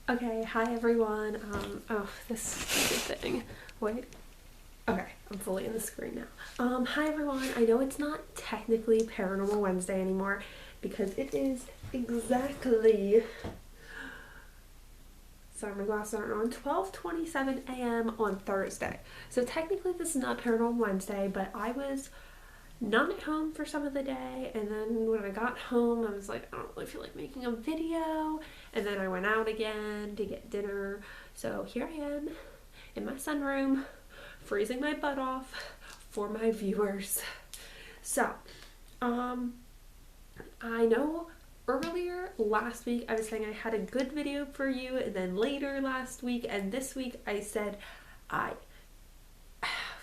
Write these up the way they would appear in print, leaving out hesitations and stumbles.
Okay, hi everyone. Oh, this stupid thing. Wait. Okay, I'm fully in the screen now. Hi everyone. I know it's not technically Paranormal Wednesday anymore because it is exactly. Sorry, my glasses aren't on. 12:27 a.m. on Thursday. So technically this is not Paranormal Wednesday, but I was not at home for some of the day, and then when I got home I was like, I don't really feel like making a video, and then I went out again to get dinner. So here I am in my sunroom freezing my butt off for my viewers. So I know earlier last week I was saying I had a good video for you, and then later last week and this week I said I,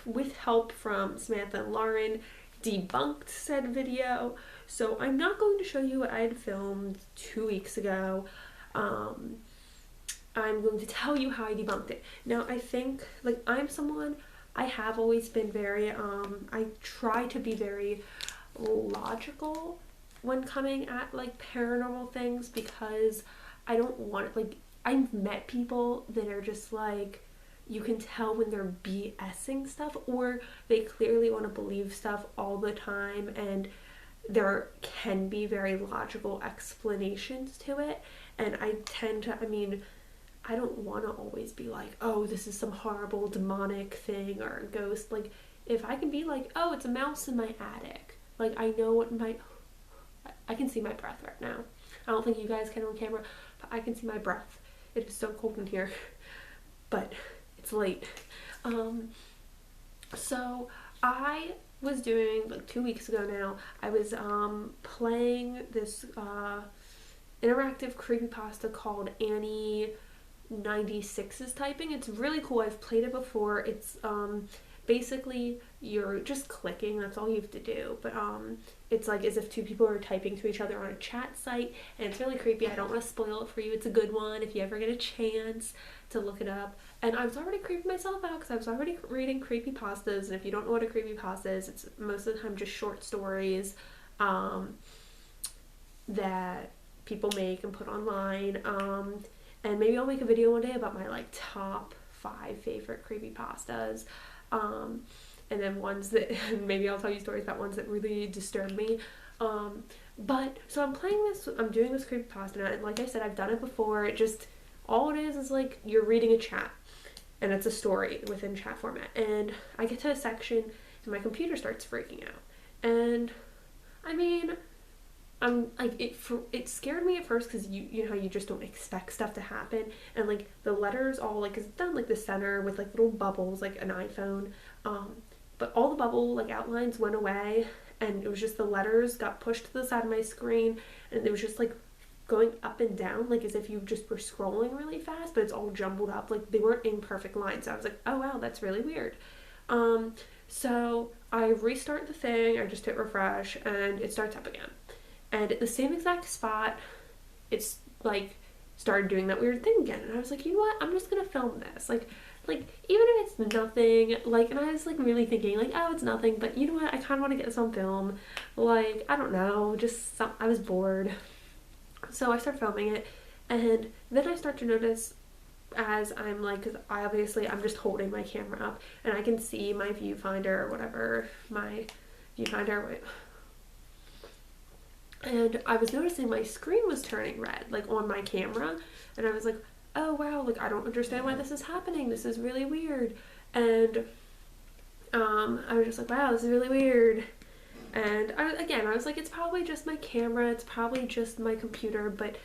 with help from Samantha and Lauren, debunked said video. So I'm not going to show you what I had filmed 2 weeks ago. I'm going to tell you how I debunked it. Now, I think, like, I have always been very, I try to be very logical when coming at, like, paranormal things, because I don't want, like, I've met people that are just, like, you can tell when they're BSing stuff, or they clearly want to believe stuff all the time, and there can be very logical explanations to it. And I tend to, I don't want to always be like, oh, this is some horrible demonic thing or a ghost. Like, if I can be like, oh, it's a mouse in my attic, like, I know what I can see my breath right now. I don't think you guys can on camera, but I can see my breath. It is so cold in here, but it's late. So I was doing, like, 2 weeks ago now, I was playing this interactive creepypasta called Annie 96 is typing. It's really cool. I've played it before. It's basically you're just clicking, that's all you have to do, but it's like as if two people are typing to each other on a chat site, and it's really creepy. I don't want to spoil it for you. It's a good one if you ever get a chance to look it up. And I was already creeping myself out because I was already reading creepypastas, and if you don't know what a creepypasta is, it's most of the time just short stories that people make and put online. And maybe I'll make a video one day about my, like, top 5 favorite creepypastas. And then ones that, maybe I'll tell you stories about ones that really disturb me. But, so I'm doing this creepypasta now, and like I said, I've done it before. All it is like, you're reading a chat, and it's a story within chat format. And I get to a section, and my computer starts freaking out. And, it scared me at first because you know how you just don't expect stuff to happen, and like the letters all, like, it's done like the center with like little bubbles like an iPhone, but all the bubble like outlines went away, and it was just the letters got pushed to the side of my screen, and it was just like going up and down, like as if you just were scrolling really fast, but it's all jumbled up, like they weren't in perfect lines. So I was like, oh wow, that's really weird. So I restart the thing, I just hit refresh, and it starts up again. And at the same exact spot, it's like started doing that weird thing again. And I was like, you know what? I'm just gonna film this. Like even if it's nothing, like, and I was like really thinking like, oh, it's nothing, but you know what? I kind of want to get this on film. Like, I don't know, I was bored. So I start filming it, and then I start to notice as I'm like, because I'm just holding my camera up, and I can see my viewfinder or whatever, and I was noticing my screen was turning red, like on my camera, and I was like, oh wow, like I don't understand why this is happening, this is really weird. And I was just like, wow, this is really weird. And I was like, it's probably just my camera, it's probably just my computer, but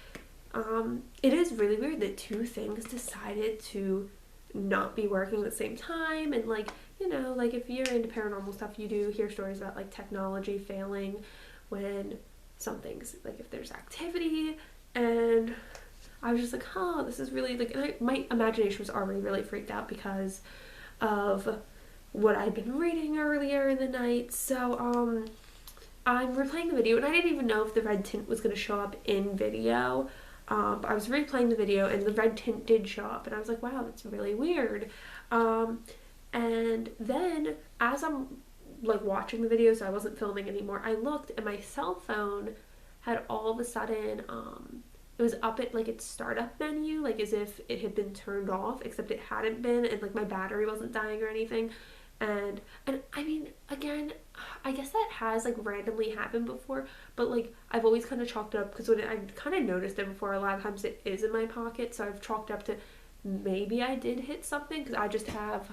it is really weird that two things decided to not be working at the same time. And like, you know, like if you're into paranormal stuff, you do hear stories about like technology failing when something's like, if there's activity. And I was just like, huh, this is really like, my imagination was already really freaked out because of what I'd been reading earlier in the night. So I'm replaying the video, and I didn't even know if the red tint was going to show up in video. But I was replaying the video, and the red tint did show up, and I was like, wow, that's really weird. And then as I'm like watching the video, so I wasn't filming anymore, I looked, and my cell phone had all of a sudden it was up at like its startup menu, like as if it had been turned off, except it hadn't been, and like my battery wasn't dying or anything. And I mean, again, I guess that has like randomly happened before, but like I've always kind of chalked it up, because when I kind of noticed it before, a lot of times it is in my pocket, so I've chalked up to maybe I did hit something, because I just have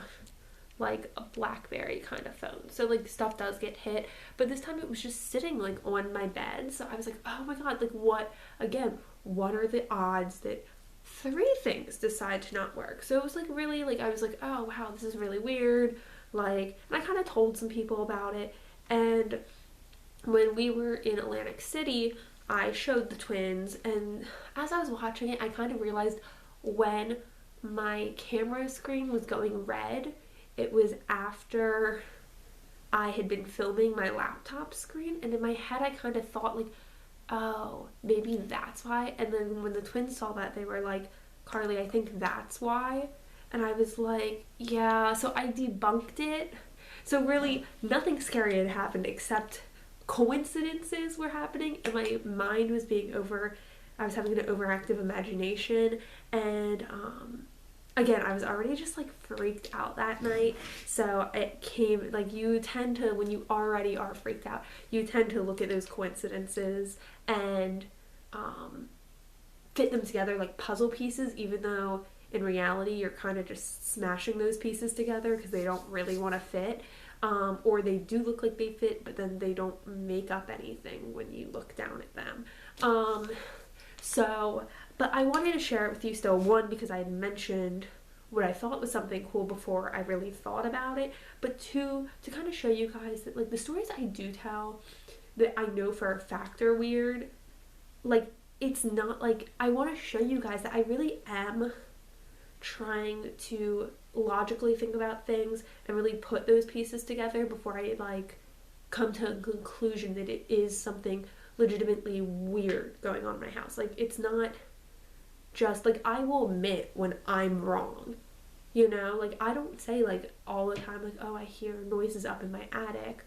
like a BlackBerry kind of phone, so like stuff does get hit. But this time it was just sitting like on my bed, so I was like, oh my god, like what are the odds that 3 things decide to not work? So it was like really, like I was like, oh wow, this is really weird. Like, and I kind of told some people about it. And when we were in Atlantic City, I showed the twins, and as I was watching it, I kind of realized when my camera screen was going red, it was after I had been filming my laptop screen. And in my head, I kind of thought like, oh, maybe that's why. And then when the twins saw that, they were like, Carly, I think that's why. And I was like, yeah, so I debunked it. So really, nothing scary had happened, except coincidences were happening, and my mind was I was having an overactive imagination. And again, I was already just like freaked out that night. So it came, like, you tend to, when you already are freaked out, you tend to look at those coincidences and fit them together like puzzle pieces, even though in reality you're kind of just smashing those pieces together because they don't really want to fit, or they do look like they fit, but then they don't make up anything when you look down at them. But I wanted to share it with you still, one, because I had mentioned what I thought was something cool before I really thought about it, but two, to kind of show you guys that like the stories I do tell that I know for a fact are weird, like it's not like, I want to show you guys that I really am trying to logically think about things and really put those pieces together before I like come to a conclusion that it is something legitimately weird going on in my house. Like, it's not just like, I will admit when I'm wrong, you know, like I don't say like all the time like, oh, I hear noises up in my attic,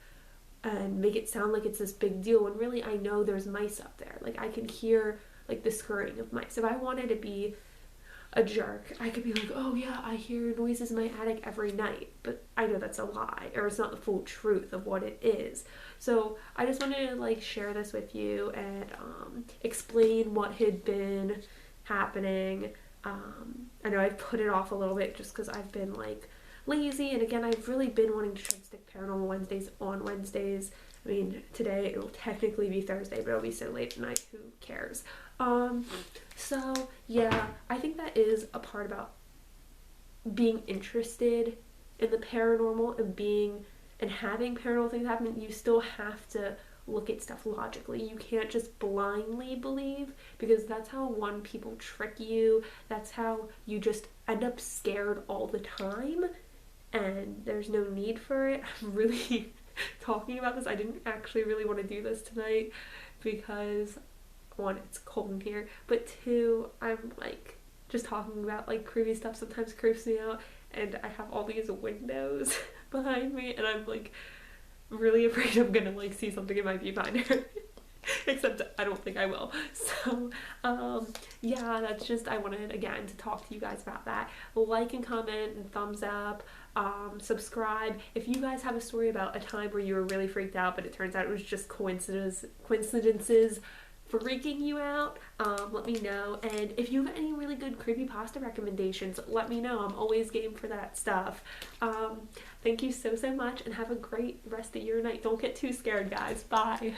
and make it sound like it's this big deal when really I know there's mice up there. Like, I can hear like the scurrying of mice. If I wanted to be a jerk, I could be like, oh yeah, I hear noises in my attic every night, but I know that's a lie, or it's not the full truth of what it is. So I just wanted to like share this with you and explain what had been happening. I know I've put it off a little bit just because I've been like lazy, and again, I've really been wanting to try to stick Paranormal Wednesdays on Wednesdays. I mean, today it'll technically be Thursday, but it'll be so late at night, who cares? So yeah, I think that is a part about being interested in the paranormal and having paranormal things happen. You still have to look at stuff logically. You can't just blindly believe, because that's how people trick you. That's how you just end up scared all the time, and there's no need for it. I'm really talking about this. I didn't actually really want to do this tonight because, one, it's cold in here, but two, I'm like just talking about like creepy stuff sometimes creeps me out, and I have all these windows behind me, and I'm like really afraid I'm gonna like see something in my viewfinder. Except I don't think I will. So yeah, that's just, I wanted again to talk to you guys about that. Like and comment and thumbs up. Subscribe. If you guys have a story about a time where you were really freaked out, but it turns out it was just coincidences freaking you out, let me know. And if you have any really good creepypasta recommendations, let me know. I'm always game for that stuff. Thank you so much, and have a great rest of your night. Don't get too scared, guys. Bye.